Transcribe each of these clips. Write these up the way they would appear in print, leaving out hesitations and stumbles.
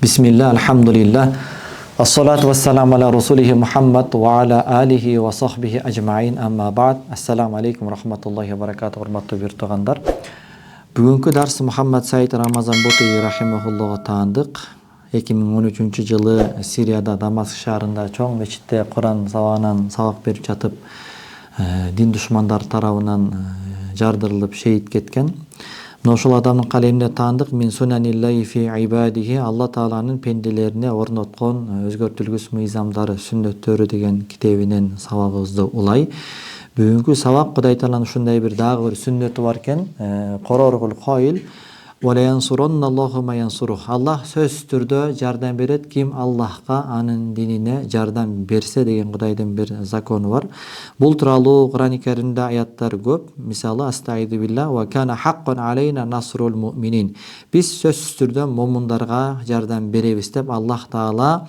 Bismillah, alhamdulillah, assalatu wassalamu ala rasulihi Muhammad wa ala alihi wa sahbihi ajma'in, amma ba'd. Assalamu alaikum rahmatullahi wa barakatuh. Урматтуу биртугандар, бүгүнкү дарс Мухаммад Саид Рамазан Ботуй рахимахуллага таандык. 2013-жылы Сирияда Дамаск шаарында чоң мечитте Куран сабагынан сабак берип жатып, дин душмандар тарабынан жардырылып шейит кеткен. Ошол адамдын калемине таандык мин сунаниллахи фи ибадихи, Алла Тааланын пенделерине орноткон өзгөртүлгүс мыйзамдары, сүннөттөрү деген китебинен сабагыбызды улай. Бүгүнкү сабак Кудай Тааланын ушундай дагы бир сүннөтү бар экен. Короргул кайыл Аллах сөзсүз түрдө жардам берет ким Аллахка, анын динине жардам берсе деген Кудайдын бир закону бар. Бул тууралуу Куран-ы Каримде аяттар көп. Мисалы астаиду билла ва кана хаккан алейна насрул муъминин. Биз сөзсүз түрдө момундарга жардам беребиз деп Аллах Таала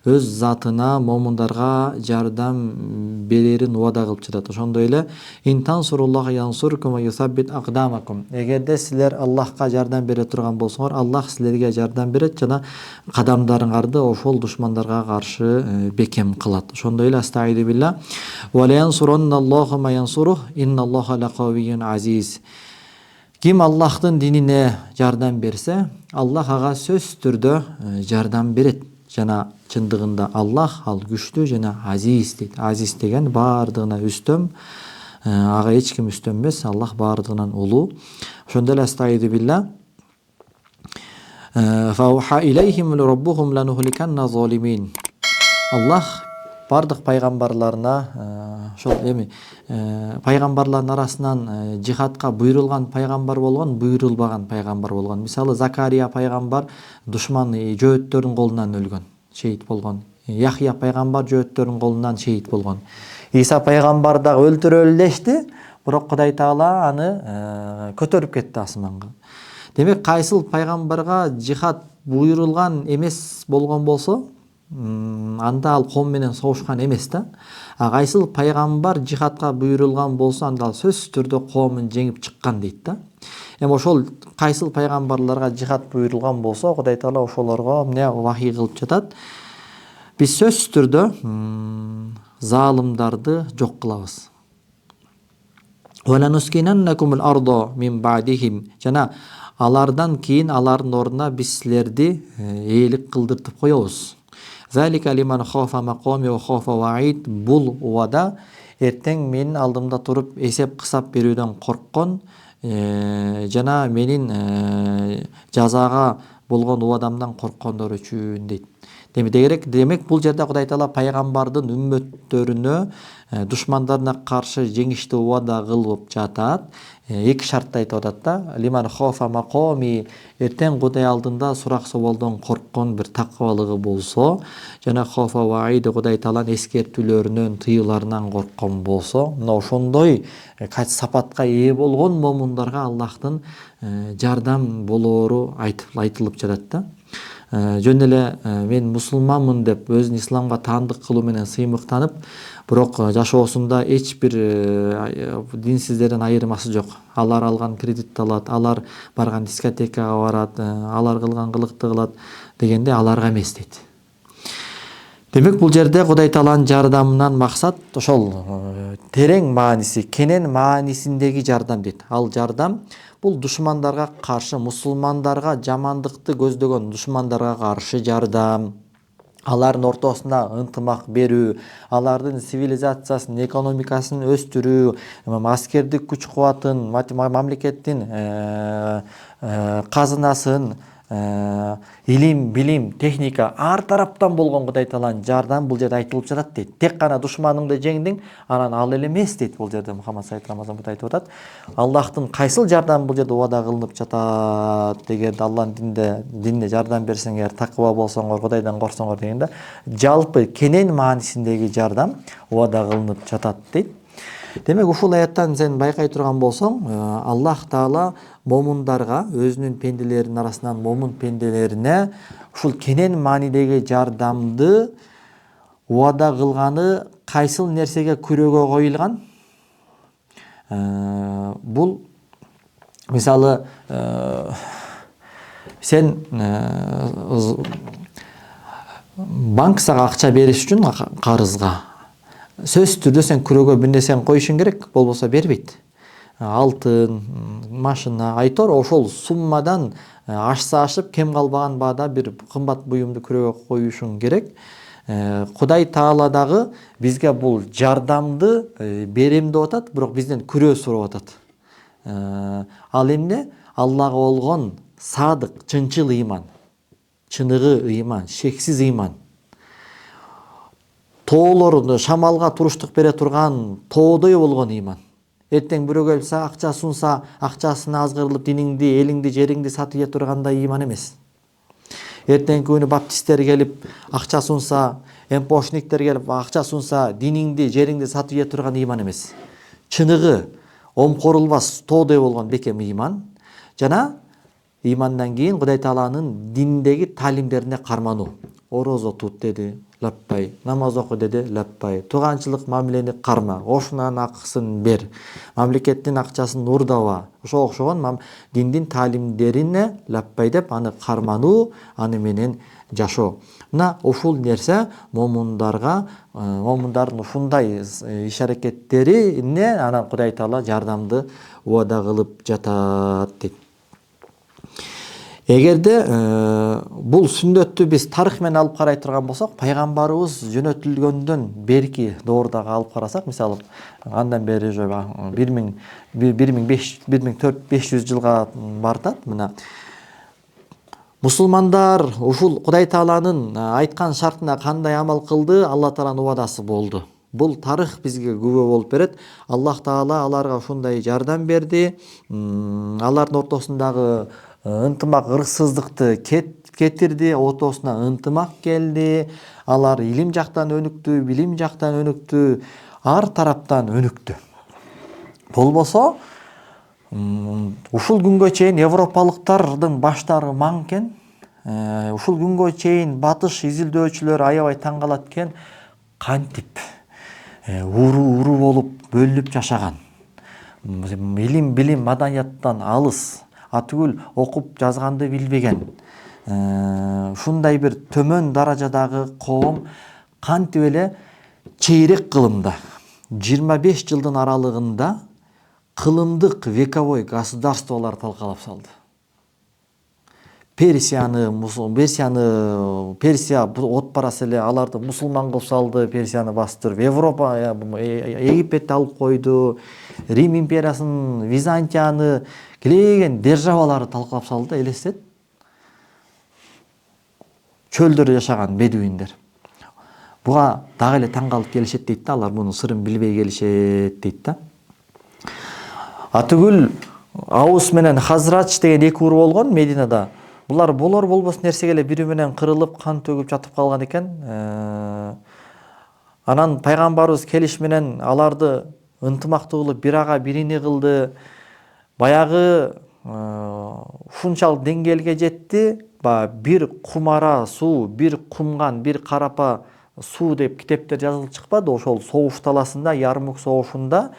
өз затына момундарга жардам берерин убада кылып жатат. Ошондой эле интан суруллаха янсуркум ва юсаббит aqdamakum. Эгерде силер Аллахка жардам бере турган болсоңор, Аллах силерге жардам берет жана кадамдарыңарды ошол душмандарга каршы бекем кылат. Ошондой эле астаиду билла ва янсурунналлаху ма янсурух инналлаха лакавиyyun азиз. Ким Аллахтын динине жардам берсе, Аллах ага сөзсүз түрдө жардам берет. Жана чындыгында Аллах ал күчтүү жана азиз дейт. Азиз деген бардыгына үстөм, ага эч ким үстөм эмес, Аллах бардыгынан улуу. Ошондой эле астаиду билла фауха илейхим раббухум ланухликанна залимин. Аллах бардык пайгамбарларына ошол пайгамбарлардын арасынан жихадка буйрулган пайгамбар болгон, буйрулбаган пайгамбар болгон. Мисалы Закария пайгамбар душман жөөттөрдүн колунан өлгөн, шейит болгон. Яхья пайгамбар жөөттөрдүн колунан шейит болгон. Иса пайгамбар дагы өлтүрөлү дешти, бирок Кудай Таала аны көтөрүп кетти асманга. Демек, кайсыл пайгамбарга жихад буйрулган эмес болгон болсо, анда ал ком менен согушкан эмес да. Кайсыл пайгамбар жихадка буйрулган болсо, анда ал сөзсүз түрдө коомун жеңип чыккан дейт да. Ошол кайсыл пайгамбарларга жихад буйрулган болсо, Кудай Таала ошолорго эмне вахий кылып жатат? Биз сөзсүз түрдө залымдарды жок кылабыз. Валанускинаннакумул ардо мин ба'дихим. Жана алардан кийин алардын ордуна биз силерди ээлик кылдыртып коебуз. Залика лиман хафа мақами ва хафа ваид. Бул убада эртең менин алдымда туруп эсеп кысап берүүдөн корккон жана менин жазага болгон убадамдан корккондор үчүн дейт. Демек бул жерде Кудай Таала пайгамбардын үммөттөрүнө душмандарына каршы жеңиштүү убада кылып жатат. Эки шартты айтып атат да. Лиман хафа мақами, эртең Кудай алдында сурак соболдон корккон бир такыбалыгы болсо, жана хафа ваид, Кудай Тааланын эскертүүлөрүнөн, тыюуларынан корккон болсо, мына ошондой сапатка ээ болгон момундарга Аллахтын жардам болоору айтылып жатат да. Жөн эле мен мусулманмын деп өзүн исламга таандык кылуу менен сыймыктанып, бирок жашоосунда эч бир динсиздерден айырмасы жок. Алар алган кредитти алат, алар барган дискотекага барат, алар кылган кылыкты кылат дегенде аларга эмес дейт. Демек, бул жерде Кудай Тааланын жардамынан максат ошол терең мааниси, кенен маанисиндеги жардам дейт. Ал жардам бул душмандарга каршы, мусулмандарга жамандыкты көздөгөн душмандарга каршы жардам. Алардын ортосуна ынтымак берүү, алардын цивилизациясын, экономикасын өстүрүү, аскердик күч кубатын, мамлекеттин казынасын, илим, билим, техника ар тараптан болгон Кудай Тааланын жардам бул жерде айтылып жатат дейт. Тек гана душманыңды жеңдиң, анан ал эле эмес дейт бул жерде Мухаммад Саид Рамазан Ботуй айтып атат. Аллахтын кайсыл жардам бул жерде убада кылынып жатат? Эгерде Аллахтын динине жардам берсеңер, такыба болсоңор, Кудайдан корксоңор дегенде, жалпы кенен маанисиндеги жардам убада кылынып жатат дейт. Демек, ушул аяттан сен байкай турган болсоң, Аллах Таала момундарга, өзүнүн пенделеринин арасынан момун пенделерине ушул кенен маанидеги жардамды убада кылганы кайсыл нерсеге күрөөгө коюлган? Бул мисалы сен банк сага акча бериш үчүн карызга сөзсүз түрдө сен күрөөгө бир нерсени коюшуң керек, болбосо бербейт. Алтын, машина, айтор ошол суммадан ашса ашып, кем калбаган баада бир кымбат буюмду күрөөгө коюшуң керек. Кудай Таала дагы бизге бул жардамды берем деп атат, бирок бизден күрөө сурап атат. Ал эмне? Аллага болгон садык, чынчыл ыйман, чыныгы ыйман, шексиз ыйман. Тоолорду шамалга туруштук бере турган тоодой болгон ыйман. Эртең бирөө келип сага акча сунса, акчасына азгырылып диниңди, элиңди, жериңди сатып жей тургандай ыйман эмес. Эртеңки күнү баптисттер келип акча сунса, эмпошниктер келип акча сунса, диниңди, жериңди сатып жей турган ыйман эмес. Чыныгы, омкорулбас тоодой болгон бекем ыйман жана ыймандан кийин Кудай Тааланын диндеги таалимдерине кармануу. Орозо тут деди, лаппай. Намаз оку деди, лаппай. Туганчылык мамилени карма, ошунун акысын бер. Мамлекеттин акчасын урдаба. Ошого окшогон диндин таалимдерине лаппай деп аны кармануу, аны менен жашоо. Мына ушул нерсе момундардын ушундай иш-аракеттерине анан Кудай Таала жардамды убада кылып жатат дейт. Эгерде бул сүннөттү биз тарых менен алып карай турган болсок, пайгамбарыбыз жөнөтүлгөндөн берки доордогу алып карасак, мисалы андан бери 1400-1500 жылга бартат. Мына мусулмандар ушул Кудай Тааланын айткан шартына кандай амал кылды, Алла Тааланын убадасы болду. Бул тарых бизге күбө болуп берет. Аллах Таала аларга ушундай жардам берди. Алардын ортосундагы ынтымак, ырксыздыкты кетирди, ортосуна ынтымак келди. Алар илим жактан өнүктү, билим жактан өнүктү, ар тараптан өнүктү. Болбосо ушул күнгө чейин европалыктардын баштары маң экен. Ушул күнгө чейин батыш изилдөөчүлөр аябай таң калат экен. Кантип уру болуп бөлүнүп жашаган. Илим, билим, маданияттан алыс. Атүгүл окуп жазганды билбеген. Ушундай бир төмөн даражадагы коом кантип эле чейрек кылымда 25 жылдын аралыгында кылымдык вековой государстволор талкалап салды. Персия от барасы эле аларды мусулман кылып салды, Персияны бастырып, Европа, Египетти алып койду, Рим империясын, Византияны, килеген державалары талкалап салды да, элестет. Чөлдөрдө жашаган бедуиндер. Буга дагы эле таң калып келишет дейт да, алар мунун сырын билбей келишет дейт да. Атүгүл Аус менен Хазрач деген эки уру болгон Мединада. Булар болор болбос нерсеге эле бири менен кырылып, кан төгүп жатып калган экен. Анан пайгамбарыбыз келиш менен аларды ынтымактуу кылып, бир ага бирини кылды. Баягы ушунчалык деңгээлге жетти. Бир кумара суу, бир кумган, бир карапа суу деп китептер жазылып чыкпады. Ошол согуш таласында, Ярмук согушунда,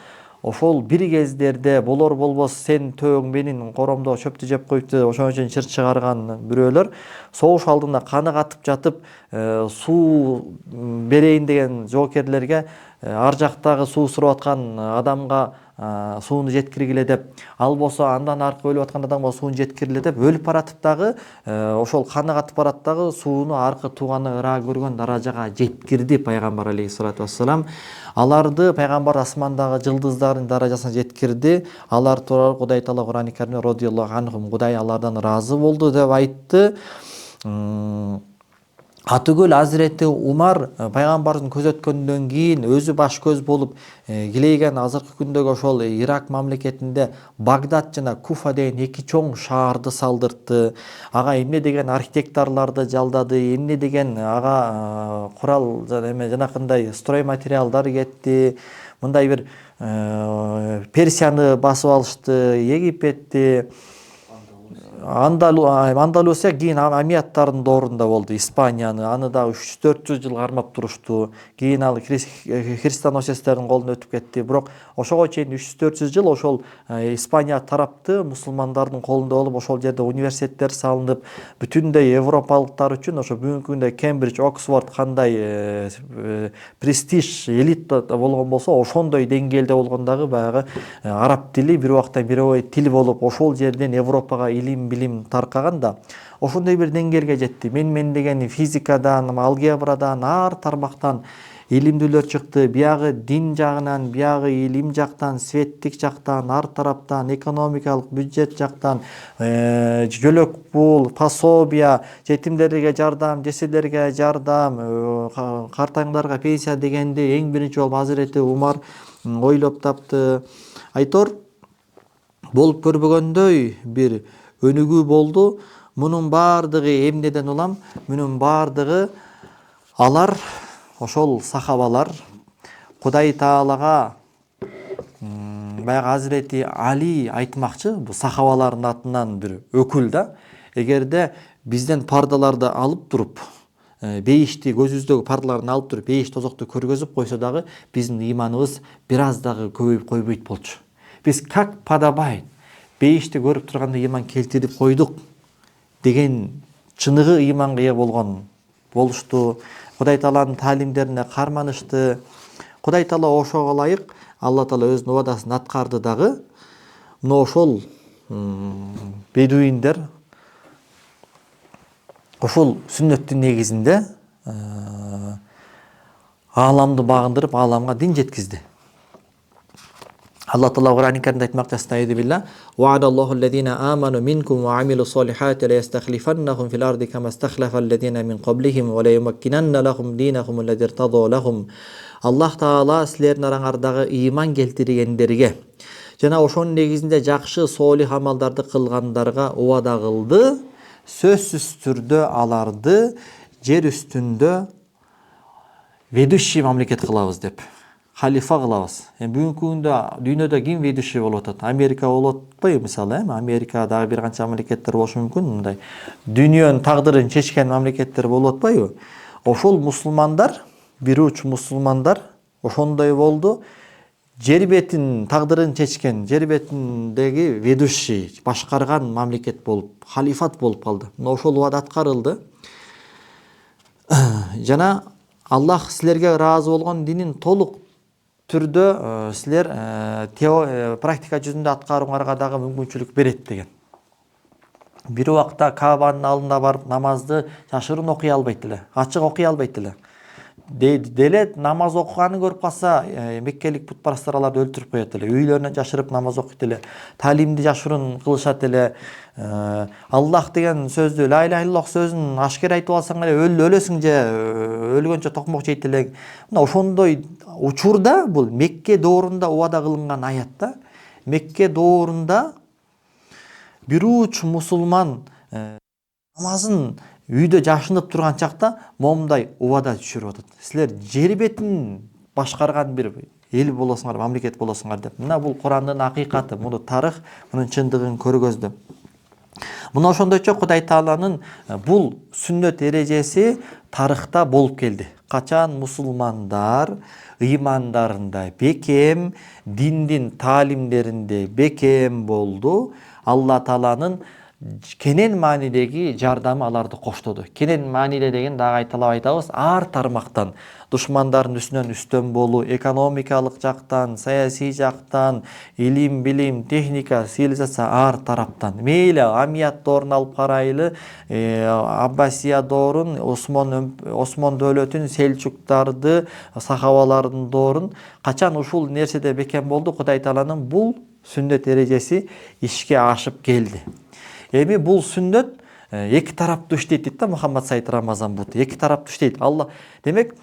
ошол бир кездерде болор болбос сен төөң менин коромдо чөптү жеп коюпту, ошон үчүн чыр чыгарган бирөөлөр согуш алдында каны катып жатып, суу берейин деген жоокерлерге ар жактагы суу сурап аткан адамга сууну жеткиргиле деп, ал болсо андан аркы өлүп аткан адамга сууну жеткиргиле деп өлүп баратып дагы ошол каны катып барат дагы сууну аркы тууганы ыраа көргөн даражага жеткирди пайгамбар алейхиссалату вассалам. Аларды пайгамбар асмандагы жылдыздардын даражасына жеткирди. Алар тууралуу Кудай Таала Кур'ан-ы Каримде радияллаху анхум, Кудай алардан ыраазы болду деп айтты. Атүгүл Азирети Умар пайгамбардын көзөткөндөн кийин өзү баш көз болуп килейген азыркы күндөгү ошол Ирак мамлекетинде Багдад жана Куфа деген эки чоң шаарды салдыртты. Ага эмне деген архитекторлорду жалдады, эмне деген ага курал жанакындай строй материалдар кетти. Мындай бир Персияны басып алышты, Египетти, Андалусия кийин амияттардын доорунда болду, Испанияны. Аны дагы 300-400 жыл кармап турушту. Кийин ал христианостердин колуна өтүп кетти. Бирок ошого чейин 300-400 жыл ошол Испания тарапты мусулмандардын колунда болуп, ошол жерде университеттер салынып, бүтүндөй европалыктар үчүн ошо бүгүнкү күндө Кембридж, Оксфорд кандай престиж, элита болгон болсо, ошондой деңгээлде болгон дагы баягы араб тили бир убакта мировой тил болуп, ошол жерден Европага билим таркаган да. Ошондой бир деңгээлге жетти. Мен деген физикадан, алгебрадан, ар тармактан илимдүүлөр чыкты. Биягы дин жагынан, биягы илим жактан, светтик жактан, ар тараптан, экономикалык бюджет жактан, жөлөк пул, пособия, жетимдерге жардам, жесирлерге жардам, картаңдарга пенсия дегенди эң биринчи болуп Азирети Умар ойлоп тапты. Айтор болуп көрбөгөндөй бир өнүгүү болду. Мунун баардыгы эмнеден улам? Мунун баардыгы алар, ошол сахабалар Кудай Таалага баягы Азирети Али айтмакчы, бул сахабалардын атынан бир өкүл да. Эгерде бизден пардаларды алып туруп, бейишти көзүбүздөгү пардаларды алып туруп, бейиш тозокту көргөзүп койсо дагы биздин ыйманыбыз бир аз дагы көбөйүп койбойт болчу. Биз как подобает бейишти көрүп турганда ыйман келтирип койдук деген чыныгы ыйманга ээ болушту. Кудай Тааланын таалимдерине карманышты. Кудай Таала ошого ылайык Алла Таала өзүнүн убадасын аткарды дагы. Мына ошол бедуиндер ошол сүннөттүн негизинде ааламды багындырып, ааламга дин жеткизди. Allah Taala Kur'an-ı Kerim'de etmekte estaizu billah. Va'adallahu allazina amanu minkum wa amilu salihati la yastakhlifannahum fil ardi kama istakhlafallazina min qablihim wa la yumakkinanna lahum dinahum allazi irtada lahum. Allah Taala силердин араңардагы ыйман келтиргендерге жана ошонун негизинде жакшы солих амалдарды кылгандарга убада кылды. Сөзсүз түрдө аларды жер үстүндө ведущий мамлекет кылабыз деп. Халифа кылабыз. Бүгүнкү күндө дүйнөдө ким ведущий болуп атат? Америка болуп атпайбы мисалы, Америка дагы бир канча мамлекеттер болушу мүмкүн, мындай. Дүйнөнүн тагдырын чечкен мамлекеттер болуп атпайбы? Ошол мусулмандар, бир уч мусулмандар ошондой болду. Жер бетин тагдырын чечкен, жер бетиндеги ведущий, башкарган мамлекет болуп, халифат болуп калды. Мына ошол убада аткарылды. Жана Аллах силерге ыраазы болгон динин толук түрдө силер практика жүзүндө аткарууңарга дагы мүмкүнчүлүк берет деген. Бир убакта Каабанын алдына барып намазды жашырын окуй албайт эле, ачык окуй албайт эле. Деле намаз окуганын көрүп калса, меккелик путпарастар аларды өлтүрүп коет эле. Үйлөрүнө жашырып намаз окуйт эле. Талимди жашырын кылышат эле. Аллах деген сөздү, ла иляха иллаллах сөзүн ашкер айтып алсаң эле өлөсүң же өлгөнчө токмок жейт эле. Мына ошондой учурда бул Мекке доорунда убада кылынган аят да. Мекке доорунда бир уч мусулман намазын үйдө жашынып турган чакта момундай убада түшүрүп атат. Силер жер бетин башкарган бир эл болосуңар, мамлекет болосуңар деп. Мына бул Курандын акыйкаты, муну тарых мунун чындыгын көргөздү. Мына ошондойчо Кудай Тааланын бул сүннөт эрежеси тарыхта болуп келди. Качан мусулмандар ыймандарында бекем, диндин таалимдеринде бекем болду, Алла Тааланын кенен маанидеги жардамы аларды коштоду. Кенен мааниде деген дагы айталап айтабыз, ар тармактан душмандардын үстүнөн үстөн болуу, экономикалык жактан, саясий жактан, илим, билим, техника, цивилизация ар тараптан. Мейли Амият доорун алып карайлы, Аббасия доорун, Осмон дөөлөтүн, Селчуктарды, сахабалардын доорун, качан ушул нерседе бекем болду, Кудай Тааланын бул сүннөт эрежеси ишке ашып келди. Эми бул сүннөт эки тараптуу иштейт дейт да Мухаммад Сайд Рамазан бут. Эки тараптуу иштейт. Алла демек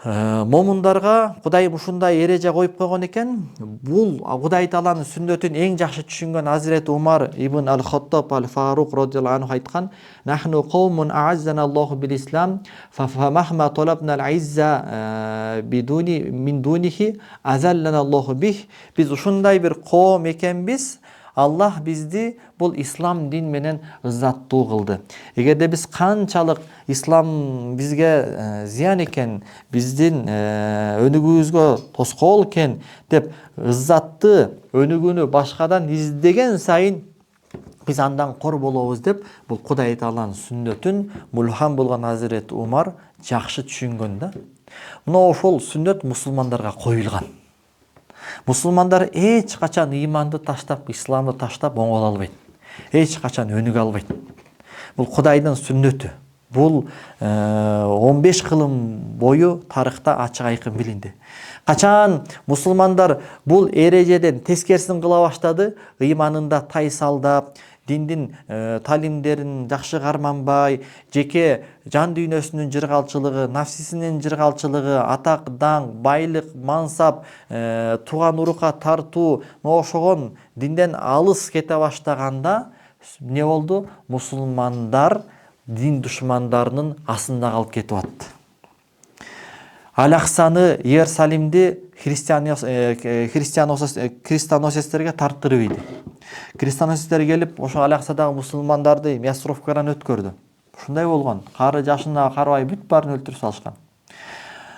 момундарга Кудайым ушундай эреже коюп койгон экен. Бул Кудай Тааланын сүннөтүн эң жакшы түшүнгөн Азирет Умар ибн Ал-Хаттаб Ал-Фарук радhiyallahu anhu айткан: "Нахну кауmun а'azzana Аллаху бил-ислам, фамахма талабна ал-изза бидуни мин дунихи азаллана Аллаху бих." Биз ушундай бир коом экенбиз. Аллах бизди бул ислам дин менен ызаттуу кылды. Эгерде биз канчалык ислам бизге зыян экен, биздин өнүгүүбүзгө тоскоол экен деп ызатты өнүгүүнү башкадан издеген сайын биз андан кор болобуз деп бул Кудай Тааланын сүннөтүн мулхам болгон Азирет Умар жакшы түшүнгөн да. Мына ошол сүннөт мусулмандарга коюлган. Мусулмандар эч качан ыйманды таштап, исламды таштап оңоло албайт. Эч качан өнүгө албайт. Бул Кудайдын сүннөтү. Бул 15 кылым бою тарыхта ачык айкын билинди. Качан мусулмандар бул эрежеден тескерисин кыла баштады, ыйманында тайсалдап, диндин талимдерин жакшы карманбай, жеке жан дүйнөсүнүн жыргалчылыгы, нафсисинин жыргалчылыгы, атак, даңк, байлык, мансап, тууган урукка тартуу, ошогон динден алыс кете баштаганда эмне болду? Мусулмандар дин душмандарынын астында калып кетип атты. Аляксаны Иерусалимди крестоносецтерге тарттырып ийди. Крестоносецтер келип, ошо Аляксадагы мусулмандарды мясровкадан өткөрдү. Ушундай болгон. Кары жашына карабай бүт баарын өлтүрүп салышкан.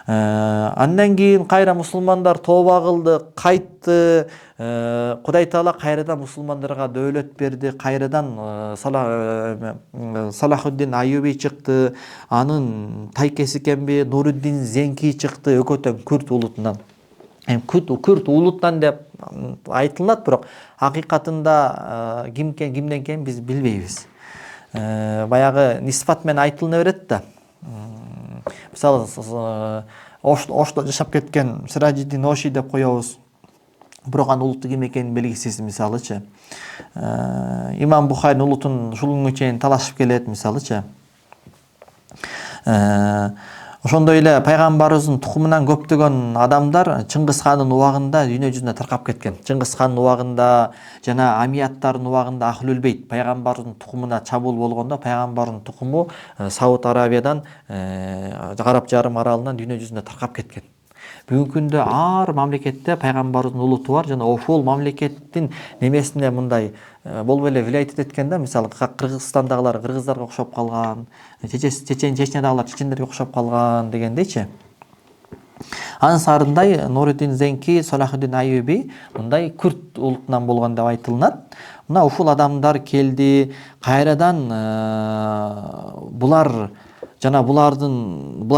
Андан кийин кайра мусулмандар тооба кылды, кайтты. Кудай Таала кайрадан мусулмандарга дөөлөт берди. Кайрадан Салахуддин Айюби чыкты. Анын тайкеси кемби Нуруддин Зенки чыкты, өкөтөн Күрт улутунан. Күрт улуттан деп айтылат, бирок акыйкатында кимден экен биз билбейбиз. Баягы нисбат менен айтылына берет да. Мисалы Ошто жашап кеткен Сиражиддин Оши деп коебуз. Бирок анын улутту ким экени белгисиз, мисалычы. Имам Бухаринин улутун ушул күнгө чейин талашып келет, мисалычы. Ошондой эле пайгамбарыбыздын тукумунан көптөгөн адамдар Чыңгыз хандын убагында дүйнө жүзүнө таркап кеткен. Чыңгыз хандын убагында жана Амияттардын убагында Ахлул Бейт пайгамбардын тукумуна чабуул болгондо пайгамбардын тукуму Сауд Арабиядан Араб жарым аралынан дүйнө жүзүнө таркап кеткен. Бүгүнкү күндө ар мамлекетте пайгамбардын улуту бар жана ошол мамлекеттин немесине мындай болуп эле влиять эткен да. Мисалы Кыргызстандагылар кыргыздарга окшоп калган, Чеченядагылар чечендерге окшоп калган дегендейчи. Анын сарындай Нуруддин Зенки, Салахуддин Айюби мындай Күрт улутунан болгон деп айтылат. Мына ушул адамдар келди, кайрадан булар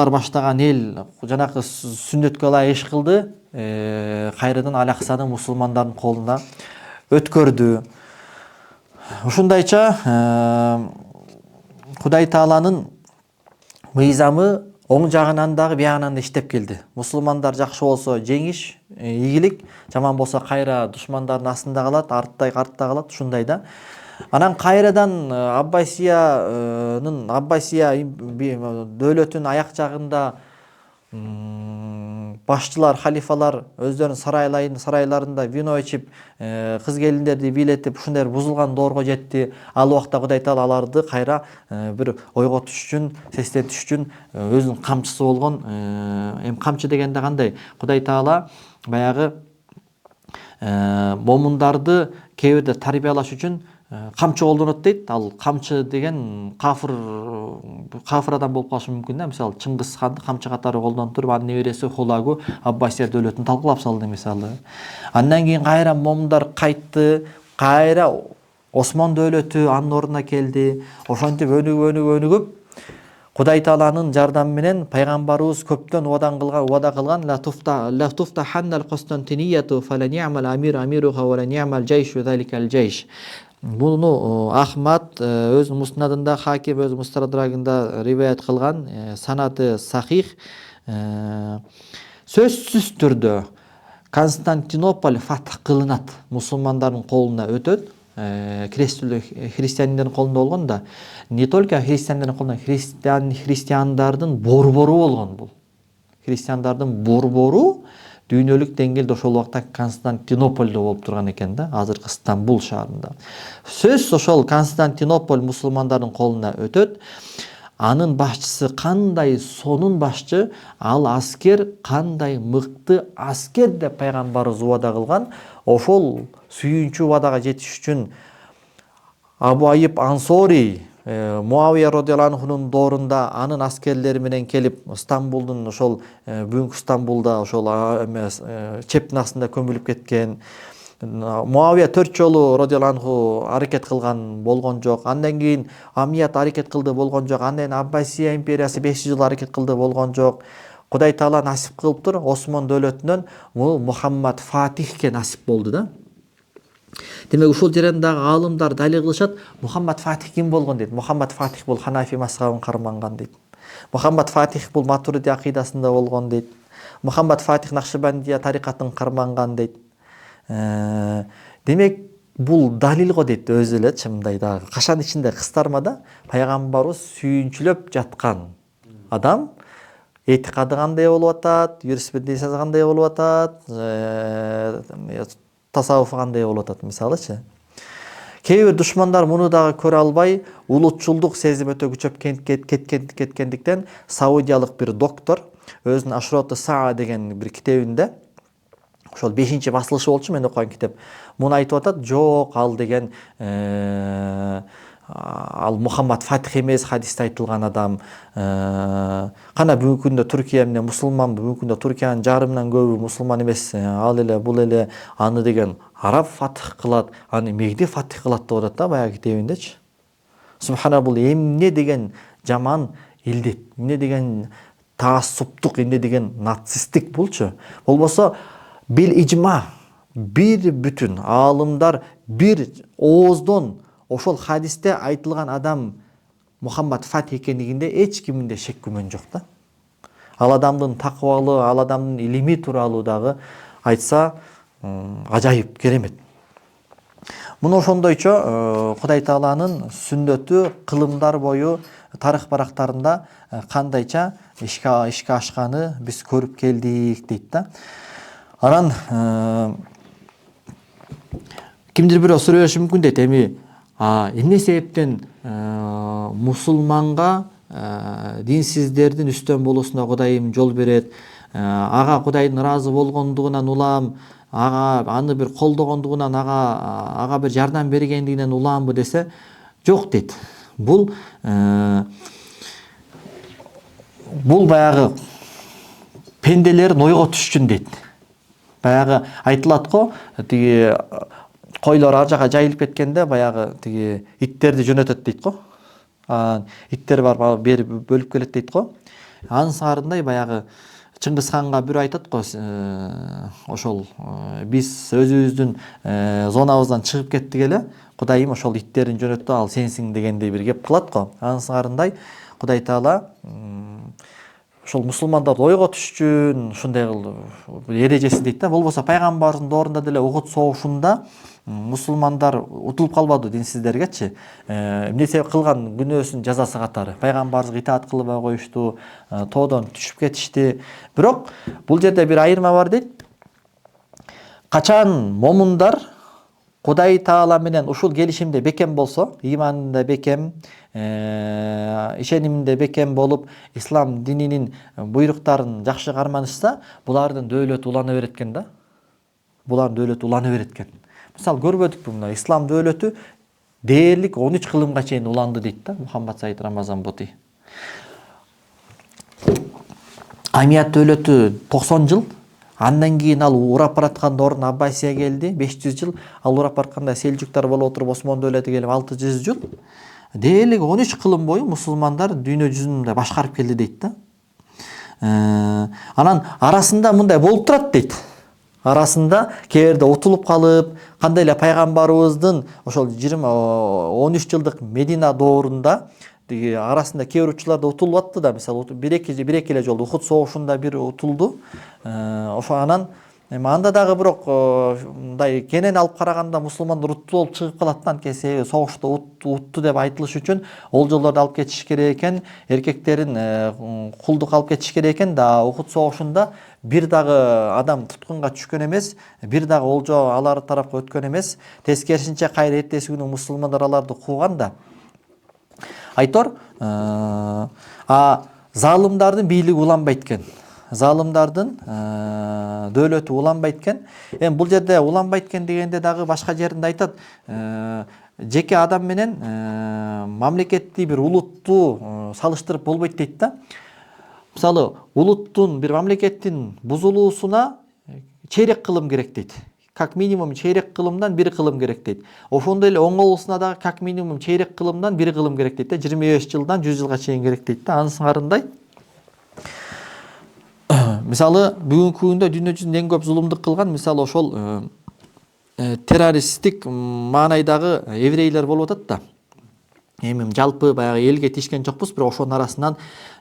баштаган эл жанакы сүннөткө ылайык иш кылды, кайрадан Аляксаны мусулмандардын колуна өткөрдү. Ушундайча Кудай Тааланын мыйзамы оң жагынан дагы биягынан да иштеп келди. Мусулмандар жакшы болсо жеңиш, ийгилик, жаман болсо кайра душмандардын астында калат, артта калат, ушундай да. Анан кайрадан Аббасия дөөлөтүнүн аяк жагында башчылар, халифалар өздөрүнүн сарайларында вино ичип, кыз келиндерди бийлетип, ушундай бузулган доорго жетти. Ал убакта Кудай Таала аларды кайра бир ойго түшүш үчүн, сестетиш үчүн өзүнүн камчысы болгон, камчы дегенде кандай? Кудай Таала баягы момундарды кээ бирде тарбиялаш үчүн камчы колдонот дейт. Ал камчы деген кафыр адам болуп калышы мүмкүн да. Мисалы Чыңгыз ханды камчы катары колдонтуруп, анын небереси Хулагу Аббасия дөөлөтүн талкалап салды мисалы. Андан кийин кайра момундар кайтты, кайра Осмон дөөлөтү анын ордуна келди. Ошентип өнүгүп Кудай Тааланын жардамы менен пайгамбарыбыз көптөн убада кылган ла туфтаханнал Константинияту фалани'мал амируха ва лани'мал жайшу заликал жайш. Буну Ахмад өз муснадында, Хаким өз мустадрагында риваят кылган, санаты сахих. Сөзсүз түрдө Константинополь фатх кылынат, мусулмандардын колуна өтөт. Христиандардын колунда болгон да, не только христиандардын колунда, христиандардын борбору болгон бул. Христиандардын борбору дүйнөлүк деңгээлде ошол убакта Константинопольдо болуп турган экен да, азыркы Стамбул шаарында. Сөз ошол Константинополь мусулмандардын колуна өтөт. анын башчысы кандай сонун башчы, ал аскер кандай мыкты аскер деп пайгамбарыбыз убада кылган. Ошол сүйүнчү убадага жетиш үчүн Абу Айып Ансори Муавия радыйаллаху анхунун доорунда анын аскерлери менен келип Стамбулдун ошол бүгүнкү Стамбулда ошол чептин астында көмүлүп кеткен. Муавия 4 жолу радыйаллаху анху аракет кылган болгон жок. Андан кийин Амият аракет кылды болгон жок. Андан Аббасия империясы 5 жыл аракет кылды болгон жок. Кудай таала насип кылыптыр. Осмон дөөлөтүнөн Мухаммад Фатихке насип болду да. Демек ушул жердеги аалымдар далил кылышат, Мухаммад Фатих ким болгон дейт. Мухаммад Фатих бул Ханафи мазхабын карманган дейт. Мухаммад Фатих бул Матуриди акыйдасында болгон дейт. Мухаммад Фатих Накшибандия тарикатын карманган дейт. Демек бул далил го дейт өзү эле чымдай дагы. Кашан ичинде кыстармада пайгамбарыбыз сүйүнчүлөп жаткан адам этикады кандай болуп атат, юриспруденциясы кандай болуп атат, тасаввуфу кандай болуп атат мисалычы. Кээ бир душмандар муну дагы көрө албай, улутчулдук сезими өтө күчөп кеткендиктен саудиялык бир доктор өзүнүн Ашроту Саа деген бир китебинде, ошол 5-чи басылышы болчу мен окуган китеп, муну айтып атат, жок ал деген ал Мухаммад Фатих эмес, хадисте айтылган адам. Кана бүгүнкү күндө Түркия менен мусулман, бүгүнкү күндө Түркиянын жарымынан көбү мусулман эмес. Ал эле бул эле аны деген араб фатих кылат, аны Мегди фатих кылат деп атат да баягы китебиндечи. Субхана, бул эмне деген жаман илдет, эмне деген таассуптук, эмне деген нацисттик булчу. Болбосо бил ижма, бир бүтүн аалымдар бир ооздон ошол хадисте айтылган адам Мухаммад Фатих экендигинде эч киминде шек күмөн жок да. Ал адамдын такыбалыгы, ал адамдын илими тууралуу дагы айтса ажайып, керемет. Муну ошондойчо Кудай тааланын сүннөтү кылымдар бою тарых барактарында кандайча ишке ашканы биз көрүп келдик дейт да. Анан кимдир бирөө суроо бериши мүмкүн дейт, эми эмне себептен мусулманга динсиздердин үстөн болуусуна Кудайым жол берет, ага Кудайдын ыраазы болгондугунан улам, ага аны бир колдогондугунан, ага бир жардам бергендигинен уламбы десе, жок дейт. Бул баягы пенделердин ойго түшчүн дейт. Баягы айтылат го, тиги койлор ар жака жайылып кеткенде баягы тиги иттерди жөнөтөт дейт го. Иттер бар бери бөлүп келет дейт го. Анын саарындай баягы Чыңгыз ханга бирөө айтат го, ошол биз өзүбүздүн зонабыздан чыгып кеттик эле, Кудайым ошол иттерин жөнөттү, ал сенсиң дегендей бир кеп кылат го. Анын саарындай Кудай таала ошол мусулмандарды ойго түшчүн ушундай эрежеси дейт да. Болбосо пайгамбардын доорунда деле Ухуд согушунда мусулмандар утулуп калбады динсиздергечи. Эмне себеп кылган күнөөсүнүн жазасы катары. Пайгамбарыбызга итаат кылбай коюшту, тоодон түшүп кетишти. Бирок бул жерде бир айырма бар дейт. Качан момундар Кудай таала менен ушул келишимде бекем болсо, иманында бекем, ишениминде бекем болуп, ислам дининин буйруктарын жакшы карманышса, булардын дөөлөтү улана берет экен да. Булардын дөөлөтү улана берет экен. Мисалы көрбөдүкпү мына ислам дөөлөтү дээрлик 13 кылымга чейин уланды дейт да Мухаммад Саид Рамазан Боти. Амият дөөлөтү 90 жыл, андан кийин ал урап бараткан орун Аббасия келди, 500 жыл, ал урап баратканда селжуктар болуп отуруп Осмон дөөлөтү келип 600 жыл. Дээрлик 13 кылым бою мусулмандар дүйнө жүзүн башкарып келди дейт да. Анан арасында мындай болуп турат дейт. Арасында кээде утулуп калып, кандай эле пайгамбарыбыздын ошол 13 жылдык Медина доорунда арасында кээ бир учурларда утулуп атты да, мисалы бир-эки эле жолу Ухуд согушунда бир утулду. Ошо анан анда дагы бирок мындай кенен алып караганда мусулмандар уттуу болуп чыгып калат да, анткени согушта утту деп айтылыш үчүн ол жолдорду алып кетиш керек экен, эркектерин кулдук алып кетиш керек экен да. Ухуд согушунда бир дагы адам туткунга түшкөн эмес, бир дагы олжо алар тарапка өткөн эмес. Тескерисинче кайра эртеси күнү мусулмандар аларды кууган да. Айтор, залымдардын бийлиги уланбайт экен. Залымдардын дөөлөтү уланбайт экен. Эми бул жерде уланбайт экен дегенде дагы башка жеринде айтат, жеке адам менен мамлекетти бир улутту салыштырып болбойт дейт да. Мисалы, улуттун бир мамлекеттин бузулуусуна чейрек кылым керек дейт. Как минимум чейрек кылымдан 1 кылым керек дейт. Ошондой эле оңолуусуна дагы как минимум чейрек кылымдан 1 кылым керек дейт. 25 жылдан 100 жылга чейин керек дейт да. Анысыңарындай. Мисалы, бүгүнкү күндө дүйнө жүзүндө эң көп зулумдук кылган, мисалы, ошол террористтик маанайдагы еврейлер болуп атат да. Эми жалпы баягы элге тишкен жокпуз, бирок ошонун арасынан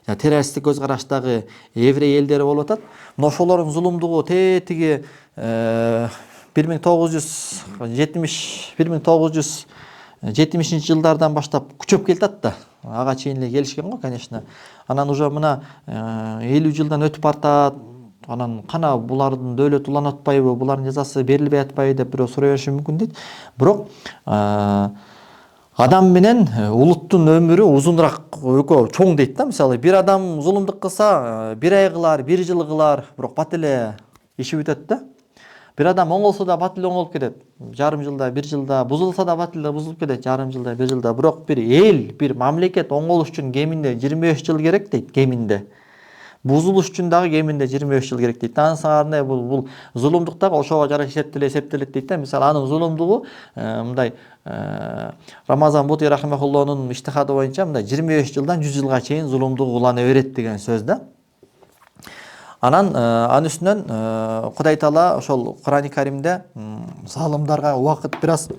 террористтик көз караштагы еврей элдери болуп атат. Мына ошолордун зулумдугу тетиги 1970 жылдардан баштап күчөп келатат да. Ага чейин эле келишкен го, конечно. Анан уже мына 50 жылдан өтүп бартат. Анан кана булардын дөөлөтү уланып атпайбы, булардын жазасы берилбей атпайбы деп бирөө сурай бериши мүмкүн дейт. Бирок адам менен улуттун өмүрү узунураак экөө чоң дейт да. Мисалы, бир адам зулумдук кылса, 1 ай кылар, 1 жыл кылар, бирок бат эле иши бүтөт да. Бир адам оңолсо да бат эле оңолуп кетет. Жарым жылда, 1 жылда, бузулса да бат эле бузулуп кетет, жарым жылда, 1 жылда. Бирок бир эл, бир мамлекет оңолуш үчүн кеминде 25 жыл керек дейт, кеминде. Бузулуш үчүн дагы кеминде 25 жыл керек дейт. Анысыңарындай бул зулумдук дагы ошого жараша эсептелет дейт да. Мисалы, анын зулумдугу мындай Рамазан Бути рахимахуллонун иштихады боюнча мындай 25 жылдан 100 жылга чейин зулумдугу улана берет деген сөз да. Анан анын үстүнөн Кудай Таала ошол Кур'ан-ы Каримде залымдарга убакыт бираз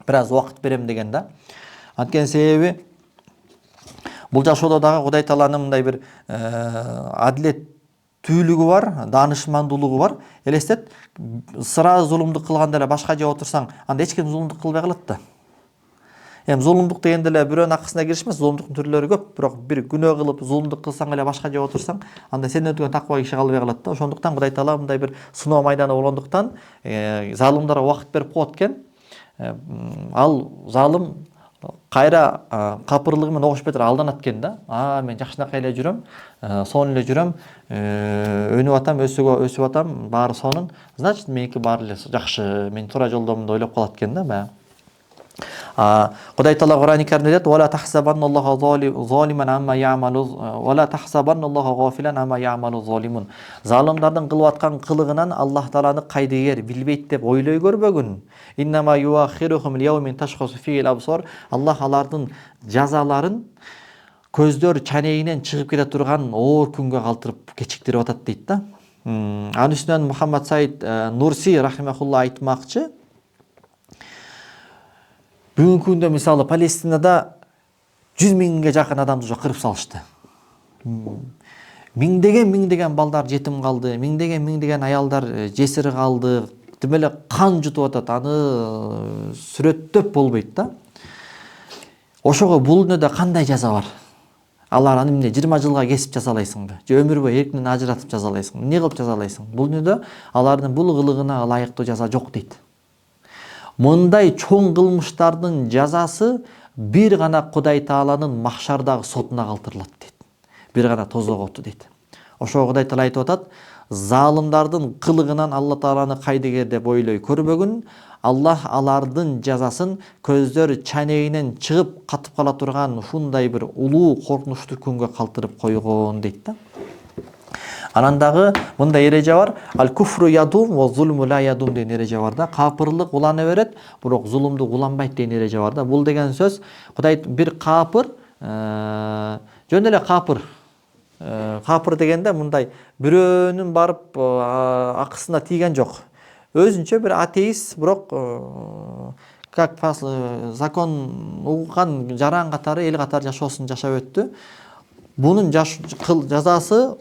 убакыт берем деген да. Анткени себеби бул жашоодо дагы Кудай Тааланын мындай бир адилеттүүлүгү бар, даанышмандуулугу бар. Элестет, сразу зулумдук кылганда эле башка жеп отурсаң, анда эч ким зулумдук кылбай калат да. Эми зулумдук дегенде эле бирөөнүн акысына киришмес, зулумдуктун түрлөрү көп, бирок бир күнөө кылып зулумдук кылсаң эле башка жеп отурсаң, анда сенден өтүгөн таква киши калбай калат да. Ошондуктан Кудай Таала мындай бир сыноо майданы болгондуктан залымдарга убакыт берип коет экен. Ал залым кайра капырлыгы менен огушпай туруп алданат экен да. Мен жакшынакай эле жүрөм, сонун эле жүрөм, өнүп атам, өсүп атам, баары сонун. Значит, меники баары эле жакшы, мен туура жолдомун ойлоп калат экен да бая. Кудай Таала Кур'ан-ы Каримде дейт: "Ва ла тахсабанналлаха залиман амма я'малу ва ла тахсабанналлаха гафилан амма я'малу залимун." Залымдардын кылып аткан кылыгынан Аллах Тааланы кайдыгер билбейт деп ойлой көрбөгүн. Иннама юахирухум лияумин ташхасу фил абсар. Аллах алардын жазаларын көздөр чанегинен чыгып кете турган оор күнгө калтырып кечиктирип атат дейт да. Анын үстүнөн Мухаммад Саид Нурси рахимахулла айтмакчы, бүгүнкү күндө мисалы Палестинада 100 миңге жакын адамды уже кырып салышты. Миңдеген балдар жетим калды, миңдеген аялдар жесир калды. Тим эле кан жутуп атат, аны сүрөттөп болбойт да. Ошого бул дүйнөдө кандай жаза бар? Алар аны эмне 20 жылга кесип жазалайсыңбы? Же өмүр бою эркинен ажыратып жазалайсың? Эмне кылып жазалайсың? Бул дүйнөдө алардын бул кылыгына ылайыктуу жаза жок дейт. Мындай чоң кылмыштардын жазасы бир гана Кудай Тааланын махшардагы сотуна калтырылат дейт. Бир гана тозок оту дейт. Ошого Кудай Таала айтып атат: залымдардын кылыгынан Алла Тааланы кайдыгер деп ойлой көрбөгүн. Аллах алардын жазасын көздөр чанегинен чыгып катып кала турган ушундай бир улуу коркунучтуу күнгө калтырып койгон дейт да. Анан дагы мындай эреже бар: "Ал-куфру ядум ва зулму ла ядум" деген эреже бар да. Капырлык улана берет, бирок зулумдук уланбайт деген эреже бар да. Бул деген сөз Кудай бир капыр, жөн эле капыр. Капыр дегенде мындай бирөөнүн барып акысына тийген жок. Өзүнчө бир атеист, бирок как закон уган жаран катары, эл катары жашоосун жашап өттү. Бунун жазасы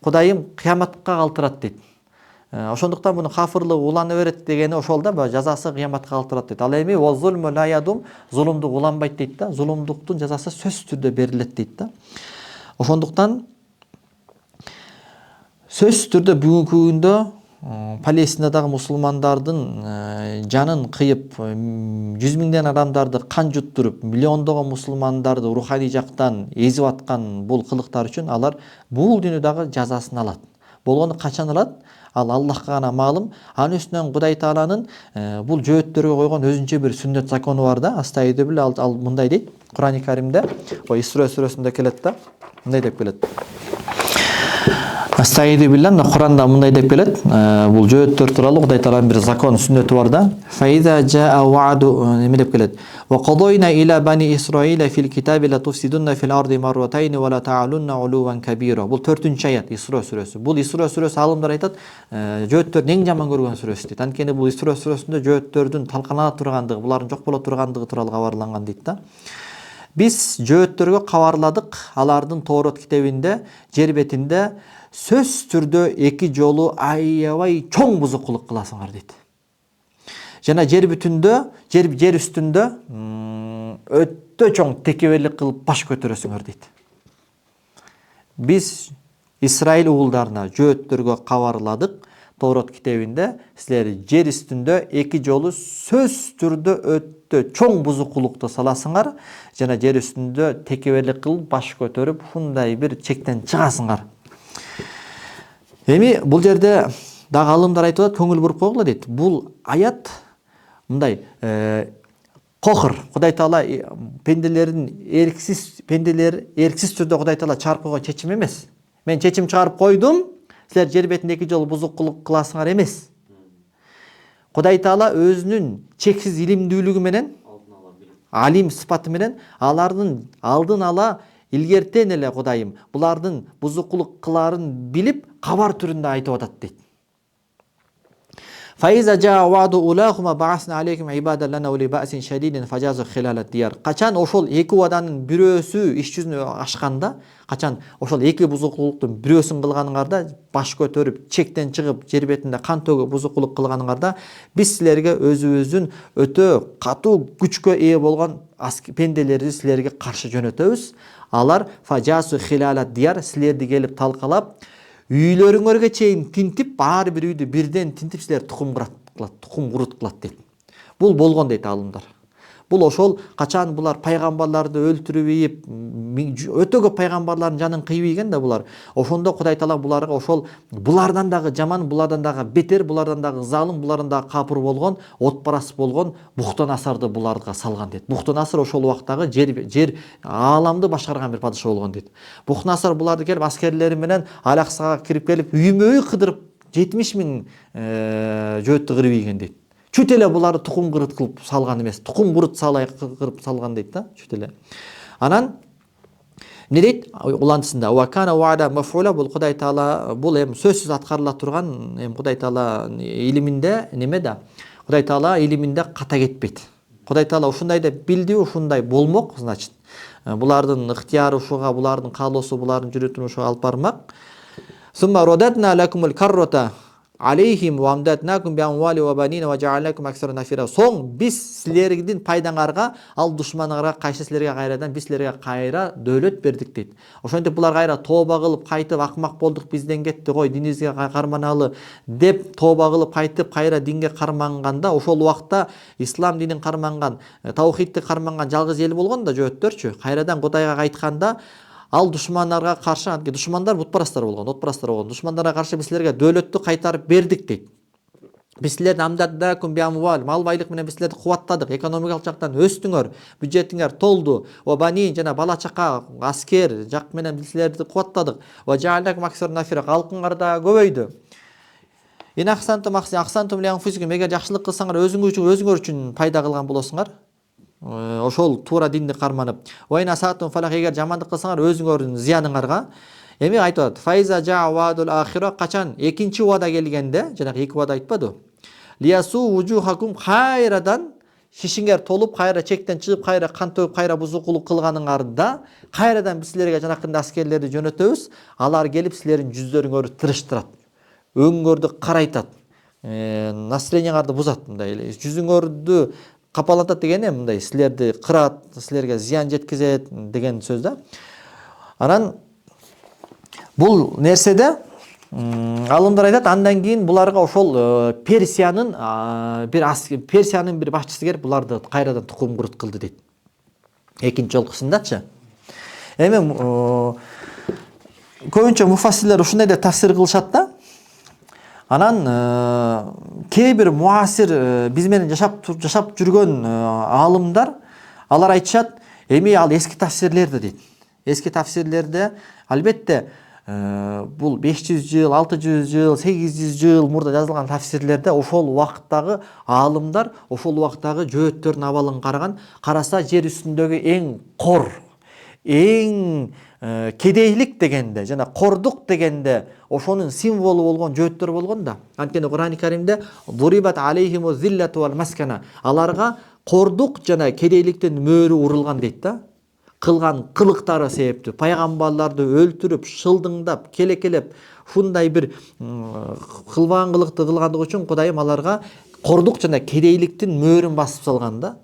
Кудайым кыяматка калтырат дейт. Ошондуктан буну кафырлык улана берет дегени ошол да, жазасы кыяматка калтырат дейт. Ал эми ва зулму ла ядум, зулумдук уланбайт дейт да. Зулумдуктун жазасы сөзсүз түрдө берилет дейт да. Ошондуктан сөзсүз түрдө бүгүнкү күндө Палестинадагы мусулмандардын жанын кыйып 100 миңден адамдарды кан жуттуруп, миллиондогон мусулмандарды руханий жактан эзип аткан бул кылыктар үчүн алар бул дүйнөдөгү жазасын алат. Болгону качан алат? Ал Аллахка гана маалым. Анын үстүнөн Кудай Тааланын бул жөөттөргө койгон өзүнчө бир сүннөт закону бар да. Астайды бил ал мындай дейт. Кур'ан-ы Каримде, Исра сүрөсүндө келет да. Мындай деп келет. Астайды билlah, Кур'анда мындай деп келет. Бул жөөттөр тууралуу Кудай Тааланын бир закон сүннөтү бар да. Фаиза жаа вa'ду неме деп келет. Ва qadayna ila bani Israila fil kitabi la tufsidunna fil ardi marratayn wa la ta'alunna 'uluwan kabira. Бул 4-нче аят Исра сүрөсү. Бул Исра сүрөсү алымдар айтат, жөөттөрдүн эң жаман көргөн сүрөсү дейт. Анткени бул Исра сүрөсүндө жөөттөрдүн талканала тургандыгы, булардын жок боло тургандыгы тууралуу кабарланган дейт да. Биз жөөттөргө кабарладык, алардын Тоорот китебинде, жер бетинде сөз түрдө эки жолу аябай чоң бузукулук кыласыңар дейт. Жана жер бүтүндө, жер үстүндө өтө чоң текеберлик кылып баш көтөрөсүңөр дейт. Биз Исраил уулдарына, жөөттөргө кабарладык, Тоорот китебинде силер жер үстүндө эки жолу сөз түрдө өтө чоң бузукулукту саласыңар, жана жер үстүндө текеберлик кылып баш көтөрүп, ушундай бир чектен чыгасыңар. Эми бул жерде дагы алымдар айтып атат, көңүл буруп койгула дейт. Бул аят мындай кохыр, Кудай Таала пенделерин эрксиз түрдө Кудай Таала чыгарып койгон чечим эмес. Мен чечим чыгарып койдум, силер жер бетинде эки жолу бузукулук кыласыңар эмес. Кудай Таала өзүнүн чексиз илимдүүлүгү менен, алим сыпаты менен алардын алдын ала илгертен эле Кудайым булардын бузукулук кыларын билип, кабар түрүндө айтып атат дейт. Фаиза жаа вa'ду улахума бa'асна алейкум ибадан лана ули бa'син шадидин фажазу хилалат дияр. Качан ошол эки убаданын бирөөсү иш жүзүнө ашканда, качан ошол эки бузукулуктун бирөөсүн кылганыңарда, баш көтөрүп, чектен чыгып, жер бетинде кан төгүп бузукулук кылганыңарда, биз силерге өзүбүздүн өтө катуу күчкө ээ болгон пенделерди силерге каршы жөнөтөбүз. Алар фажазу хилалат дияр, силерди келип талкалап, үйлөрүңөргө чейин тинтип, ар бир үйдү бирден тинтип силер тукум курут кылат дейт. Бул болгон дейт алымдар. Бул ошол качан булар пайгамбарларды өлтүрүп ийип, өтө көп пайгамбарлардын жанын кыйып ийген да булар. Ошондо Кудай Таала буларга ошол булардан дагы жаман, булардан дагы бетер, булардан дагы залым, булардан дагы капыр болгон, отпарас болгон Бухтанасарды буларга салган дейт. Бухтанасыр ошол убактагы жер ааламды башкарган бир падыша болгон дейт. Бухтанасыр буларды келип аскерлери менен Алаксага кирип келип, үймө-үй кыдырып 70 миң жөөттү кырып ийген дейт. Чүт эле буларды тукум кырыт кылып салган эмес, тукум курут салай кырып салган дейт да, чүт эле. Анан эмне дейт? Улантысында ва кана вa'да маф'ула, бул Кудай Таала бул эми сөзсүз аткарыла турган, эми Кудай Таала илиминде неме да? Кудай Таала илиминде ката кетпейт. Кудай Таала ушундай деп билди, ушундай болмок, значит. Булардын ыктыяры ушуга, булардын каалоосу, булардын жүрөтүнө ушуга алып бармак. Сумма радатна лакумул каррата алейхим ва амдатнакум би амвали ва банина ва жаалнакум аксара нафира. Соң биз силердин пайдаңарга, ал душманыңарга кайсы силерге кайрадан биз силерге кайра дөөлөт бердик дейт. Ошентип булар кайра тооба кылып кайтып, акмак болдук, бизден кетти гой, динибизге карманалы деп тооба кылып кайтып кайра динге карманганда, ошол убакта ислам динин карманган, таухидти карманган жалгыз эл болгон да жөөттөрчү. Кайрадан Кудайга кайтканда ал душмандарга каршы, душмандар бутпарастар болгон. Душмандарга каршы биз силерге дөөлөттү кайтарып бердик дейт. Биз силерди амдаднакум би амвал, мал байлык менен биз силерди кубаттадык, экономикалык жактан өстүңөр, бюджетиңер толду. Ва банин жана бала чака, аскер жак менен биз силерди кубаттадык. Ва жаалнакум аксара нафира, калкыңар да көбөйдү. Ин ахсантум ли анфусикум, эгер жакшылык кылсаңар өзүңөр үчүн пайда кылган болосуңар. Ошол туура динди карманып. Вайна саатун фалах, эгер жамандык кылсаңар өзүңөрдүн зыяныңарга. Эми айтып атат. Файза жаа вa'дул ахира, качан экинчи убада келгенде, жанагы эки убада айтпады. Лиясу вужухакум, кайрадан шишиңер толуп, кайра чектен чыгып, кайра кан төгүп, кайра бузукулук кылганыңарда, кайрадан биз силерге жанакындай аскерлерди жөнөтөбүз. Алар келип силердин жүздөрүңөрдү тырыштырат. Өңүңөрдү карайтат. Настроениеңарды бузат, мындай эле. Жүзүңөрдү капалатат деген эми мындай, силерди кырат, силерге зыян жеткизет деген сөз да. Анан бул нерседе Алымдар айтат, андан кийин буларга ошол Персиянын бир башчысы келип буларды кайрадан тукум курут кылды дейт. Экинчи жолкусундачы. Эми көбүнчө муфассирлер ушундай деп тафсир кылышат да. Анан кээ бир муасир биз менен жашап жүргөн алымдар алар айтышат, эми ал эски тафсирлерде дейт. Эски тафсирлерде албетте бул 500 жыл, 600 жыл, 800 жыл мурда жазылган тафсирлерде ошол убакыттагы аалымдар ошол убакыттагы жөөттөрдүн абалын караса жер үстүндөгү эң кор, эң кедейлик дегенде жана кордук дегенде ошонун символу болгон жөөттөр болгон да. Анткени Кур'ан-ы Каримде «Дурибат алейхиму зиллату вал маскана» аларга кордук жана кедейликтин мөөрү урулган дейт да. Кылган кылыктары себептүү пайгамбарларды өлтүрүп, шылдыңдап, келекелеп, ушундай бир кылбаган кылыкты кылгандыгы үчүн Кудайым аларга кордук жана кедейликтин мөөрүн басып салган да.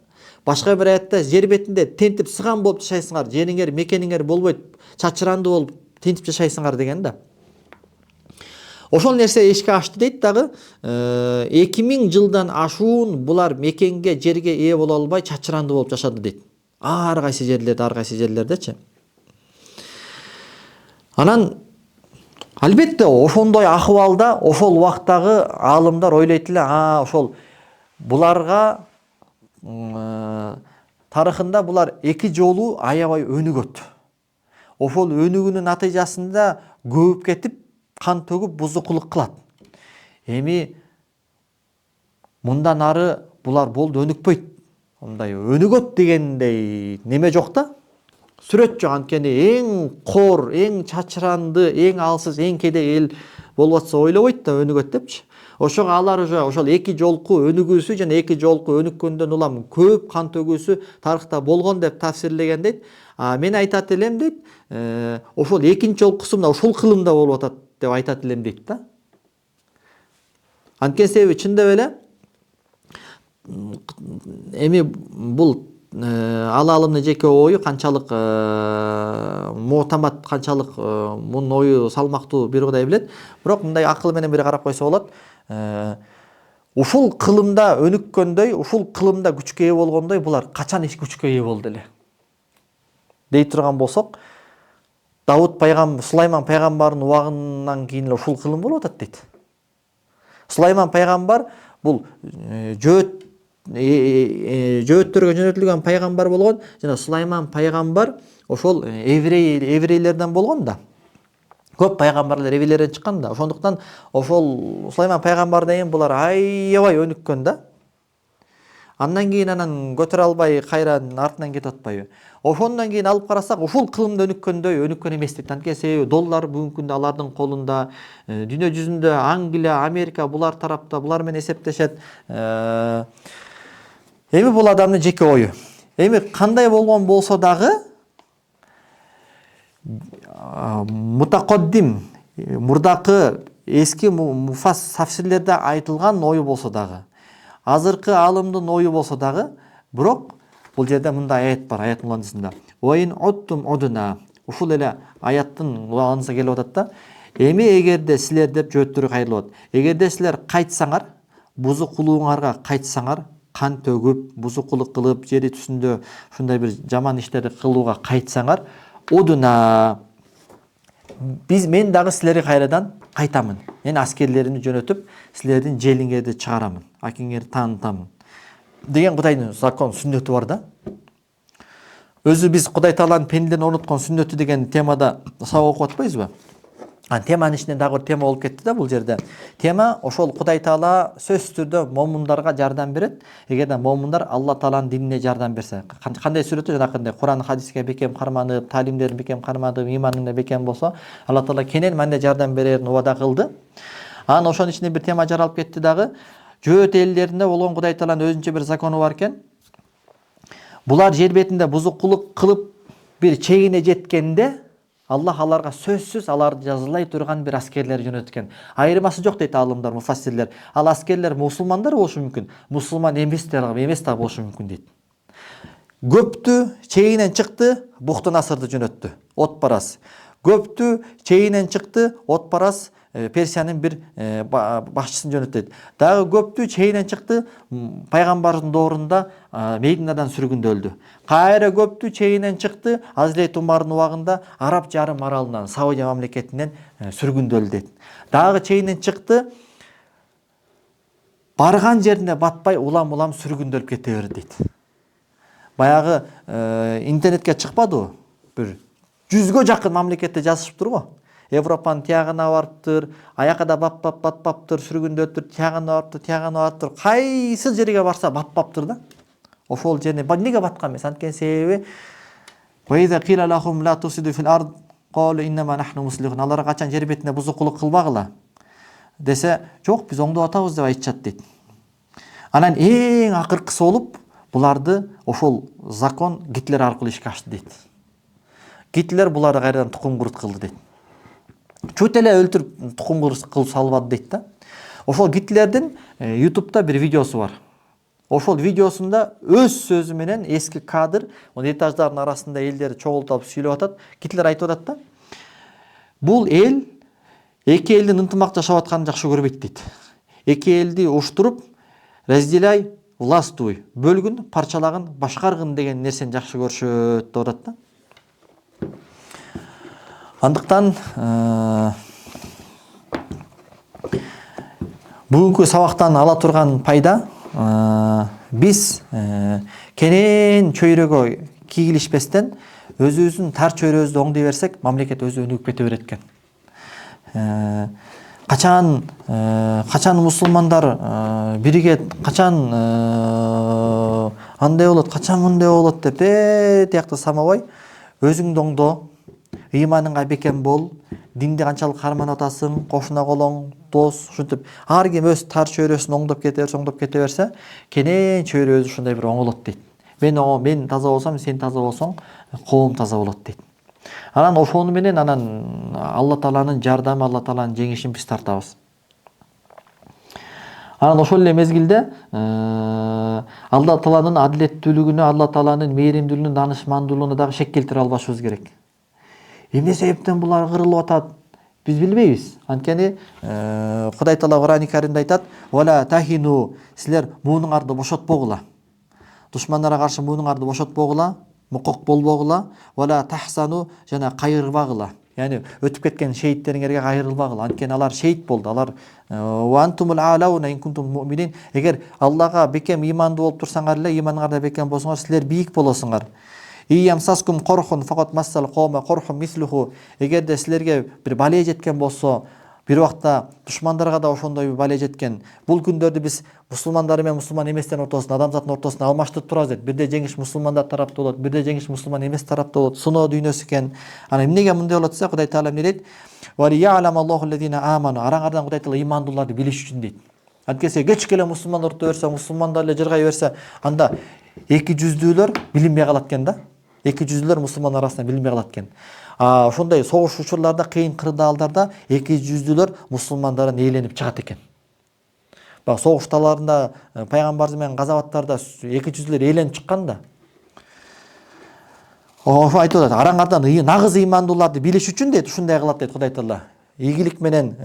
Башка бир аятта жер бетинде тентип сыган болуп жашайсыңар, жериңер, мекениңер болбойт, чачыранды болуп тентип жашайсыңар деген да. Ошол нерсе эшикке ачты дейт дагы. 2000 жылдан ашуун булар мекенге, жерге ээ боло албай чачыранды болуп жашады дейт. Ар кайсы жерлердечи. Анан албетте ошондой акыбалда ошол убактагы аалымдар ойлойт эле, ошол буларга тарыхында булар эки жолу аябай өнүгөт. Ошол өнүгүүнүн натыйжасында көбүп кетип, кан төгүп бузукулук кылат. Эми мындан ары булар болду өнүкпөйт. Мындай өнүгөт дегендей неме жок да. Сүрөт жок. Анткени эң кор, эң чачыранды, эң алсыз, эң кедей эл болуп атса ойлобойт да өнүгөт депчи. Ошого алар уже ошол эки жолку өнүгүүсү жана эки жолку өнүккөндөн улам көп кан төгүүсү тарыхта болгон деп тафсирлеген дейт. Мен айтат элем дейт, ошол экинчи жолкусу мына ушул кылымда болуп атат деп айтат элем дейт да. Анткени себеби чындап эле эми бул ал алымдын жеке ою канчалык муhtамат, канчалык мунун ою салмактуу бир Кудай билет. Бирок мындай акыл менен бир карап койсо болот. Ушул кылымда өнүккөндөй, ушул кылымда күчкө ээ болгондой булар качан күчкө ээ болду эле дей турган болсок, Сулайман пайгамбардын убагынан кийин эле ушул кылым болуп атат дейт. Сулайман пайгамбар бул жөөттөргө жөнөтүлгөн пайгамбар болгон жана Сулайман пайгамбар ошол еврейлерден болгон да. Көп пайгамбарлар еврейлерден чыккан да. Ошондуктан ошол Сулайман пайгамбардан кийин булар аябай өнүккөн да. Андан кийин көтөрө албай кайра артынан кетип атпайбы? Ошондон кийин алып карасак, ушул кылымда өнүккөн эмес дейт. Анткени себеби доллар бүгүнкү күндө алардын колунда, дүйнө жүзүндө Англия, Америка булар тарапта, булар менен эсептешет. Эми бул адамдын жеке ою. Эми кандай болгон болсо дагы мутакаддим, мурдакы эски тафсирлерде айтылган ою болсо дагы, азыркы алымдын ою болсо дагы, бирок бул жерде мындай аят бар, аят муландысында. Оин оттум одуна. Ушул эле аяттын уланысы келип атат да. Эми эгерде силер деп жөөттөрү кайрылып атат. Эгерде силер кайтсаңар, бузукулуңарга кайтсаңар, кан төгүп, бузукулук кылып, жери түсүндө ушундай бир жаман иштерди кылууга кайтсаңар, одуна мен дагы силерге кайрадан кайтамын. Мен аскерлеримди жөнөтүп, силердин желиңерди чыгарамын, акеңерди таанытамын деген Кудайдын закон, сүннөтү бар да. Өзү биз Кудай Тааланын пенделердин орноткон сүннөтү деген темада сабак окуп атпайбызбы? Теманын ичинен дагы бир тема болуп кетти да бул жерде. Тема ошол Кудай Таала сөзсүз түрдө момундарга жардам берет. Эгерде момундар Алла Тааланын динине жардам берсе, кандай сүрөттө жанакындай Кур'ан хадиске бекем карманып, талимдерин бекем карманып, иманында бекем болсо, Алла Таала кенен мындай жардам берерин убада кылды. Анан ошонун ичинде бир тема жаралып кетти дагы. Жөөт элдеринде болгон Кудай Тааланын өзүнчө бир закону бар экен. Булар жер бетинде бузукулук кылып бир чегине жеткенде, Аллах аларга сөзсүз аларды жазалай турган бир аскерлер жөнөткөн. Айырмасы жок дейт алымдар, муфассирлер. Ал аскерлер мусулмандар болушу мүмкүн, мусулман эмес да болушу мүмкүн дейт. Көптү чегинен чыкты, Бухту Насырды жөнөттү. Отпарас. Көптү чегинен чыкты, Отпарас Персиянын бир башчысын жөнөттү. Дагы көптү чейинен чыкты, пайгамбардын доорунда Мединадан сүргүндө өлдү. Кайра көптү чейинен чыкты, Азирет Умардын убагында Араб жарым аралынан, Саудия мамлекетинен сүргүндө өлдү. Дагы чейинен чыкты, барган жерине батпай улам сүргүндөлүп кете берди дейт. Баягы интернетке чыкпадыбы? Бир 100гө жакын мамлекетте жазышыптыр го. Европанын тиягына барыптыр, аяка да батпаптыр, сүргүндөптүр, тиягына барыптыр, тиягына барыптыр. Кайсы жерге барса батпаптыр да. Ошол жерине эмнеге баткан эмес? Анткени себеби وَإِذَا قِيلَ لَهُمْ لَا تُفْسِدُوا فِي الْأَرْضِ قَالُوا إِنَّمَا نَحْنُ مُصْلِحُونَ. Алар качан жер бетине бузукулук кылбагыла десе, жок, биз оңдоп атабыз деп айтышат дейт. Анан эң акыркысы болуп, буларды ошол закон Гитлер аркылуу ишке ашты дейт. Гитлер буларды кайрадан тукум курут кылды дейт. Чөт эле өлтүрүп тукум кылып салбады дейт да. Ошол Гитлердин YouTube'да бир видеосу бар. Ошол видеосунда өз сөзү менен эски кадр, этаждардын арасында элдер чогултуп сүйлөп атат. Гитлер айтып атат да, бул эл эки элдин ынтымак жашап атканын жакшы көрбөйт дейт. Эки элди уштуруп, разделяй, властвуй, бөлгүн, парчалагын, башкаргын деген нерсени жакшы көрүшөт деп атат да. Андыктан бүгүнкү сабактан ала турган пайда, биз кенен чөйрөгө кийилишпестен өзүбүздүн тар чөйрөбүздү оңдой берсек, мамлекет өзү өнүгүп кете берет экен. Качан мусулмандар биригет, качан андай болот, качан мындай болот деп тиякты самабай, өзүңдү оңдо, ыйманыңа бекем бол, динди канчалык карманып атасың, кошуна колоң, дос, ушинтип ар ким өз тар чөйрөсүн оңдоп кете берсе, кенен чөйрө өзү ушундай бир оңолот дейт. Мен таза болсом, сен таза болсоң, коом таза болот дейт. Анан ошону менен Алла Тааланын жардамы, Алла Тааланын жеңишин биз тартабыз. Анан ошол эле мезгилде Алла Тааланын адилеттүүлүгүнө, Алла Тааланын мээримдүүлүгүнө, данышмандуулугуна дагы шек келтире албашыбыз керек. Эмне себептен булар кырылып атат? Биз билбейбиз. Анткени Кудай Таала Кур'ан-ы Каримде айтат: "Вала тахину", силер муунуңарды бошотпогула. Душмандарга каршы муунуңарды бошотпогула, мукок болбогула, вала тахсану, жана кайрылбагыла. Яни өтүп кеткен шейттериңерге кайрылбагыла. Анткени алар шейит болду. Алар ва антумул аалауна ин кунтум муъминин. Эгер Аллага бекем имандуу болуп турсаңар эле, иманыңарда бекем болсоңар, силер бийик болосуңар. Иямсаскум корхун факат массал кома корхун мислуху. Эгерде силерге бир бале жеткен болсо, бир убакта душмандарга да ошондой бале жеткен. Бул күндөрдү биз мусулмандар менен мусулман эместер ортосунда, адамзаттын ортосунда алмаштырып турабыз дейт. Бирде жеңиш мусулмандар тарапта болот, бирде жеңиш мусулман эмес тарапта болот. Суноо дүйнөсү экен. Анан эмнеге мындай болот десе, Кудай Таала эмне дейт? Ва лияламаллаху аллазина аману. Араңардан Кудай Таала имандууларды билиш үчүн дейт. Анткени кечке эле мусулмандар орто берсе, мусулмандар эле жыргай берсе, анда эки жүздүүлөр билинбей калат экен да. Эки жүздүүлөр мусулман арасында билинбей калат экен. Ошондой согуш учурларда, кыйын кырдаалдарда эки жүздүүлөр мусулмандардан ээленип чыгат экен. Бак согуш талаарында пайгамбарыбыз менен газаваттарда эки жүздүүлөр ээленип чыккан да. Ошо айтып атат, араңардан нагыз ыймандууларды билиш үчүн дейт, ушундай кылат дейт Кудай Таала. Ийгилик менен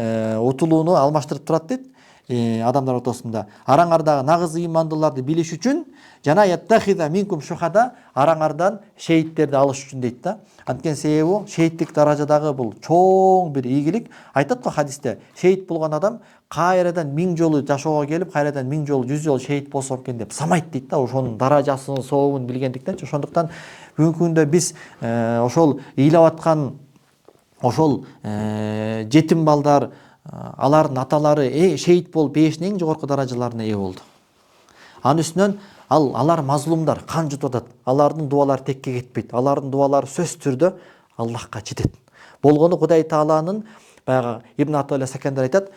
утулууну алмаштырып турат дейт адамдар ортосунда. Араңардагы нагыз ыймандууларды билиш үчүн жана яттахиза минкум шухада, араңардан шейттерди алыш үчүн дейт да. Анткени себеби шейиттик даражадагы бул чоң бир ийгилик. Айтат го хадисте, шейит болгон адам кайрадан 1000 жолу жашоого келип, кайрадан 1000 жолу, 100 жолу шейит болсо экен деп самайт дейт да. Ошонун даражасын, сообун билгендиктен. Ошондуктан бүгүнкү күндө биз ошол ыйлап аткан ошол жетим балдар, алардын аталары шейит болуп, эшин эң жогорку даражаларына ээ болду. Анын үстүнөн алар мазлумдар, кан жутуп атат. Алардын дуалары текке кетпейт. Алардын дуалары сөзсүз түрдө Аллахка жетет. Болгону Кудай Тааланын баягы Ибн Атаилла Сакандар айтат,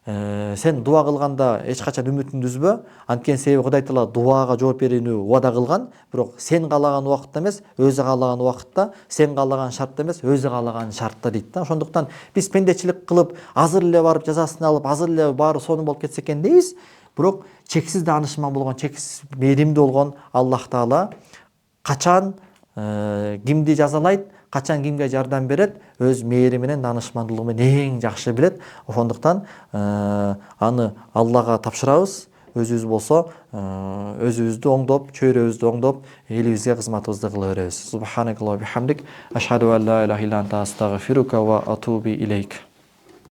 сен дуа кылганда эч качан үмүтүңдү үзбө. Анткени себеби Кудай Таала дуага жооп берүүнү убада кылган, бирок сен каалаган убакытта эмес, өзү каалаган убакытта, сен каалаган шартта эмес, өзү каалаган шартта дейт да. Ошондуктан биз пендечилик кылып, азыр эле барып жазасын алып, азыр эле баары сонун болуп кетсе экен дейбиз. Бирок чексиз даанышман болгон, чексиз мээримдүү болгон Аллах Таала качан кимди жазалайт, качан кимге жардам берет, өз мээри менен, данышмандуулугу менен эң жакшы билет. Ошондуктан аны Аллага тапшырабыз. Өзүбүз болсо өзүбүздү оңдоп, чөйрөбүздү оңдоп, элибизге кызматыбызды кыла беребиз. Субханакаллаху бихамдик, ашхаду ан ла илаха илля анта астагфирука ва атуби илейк.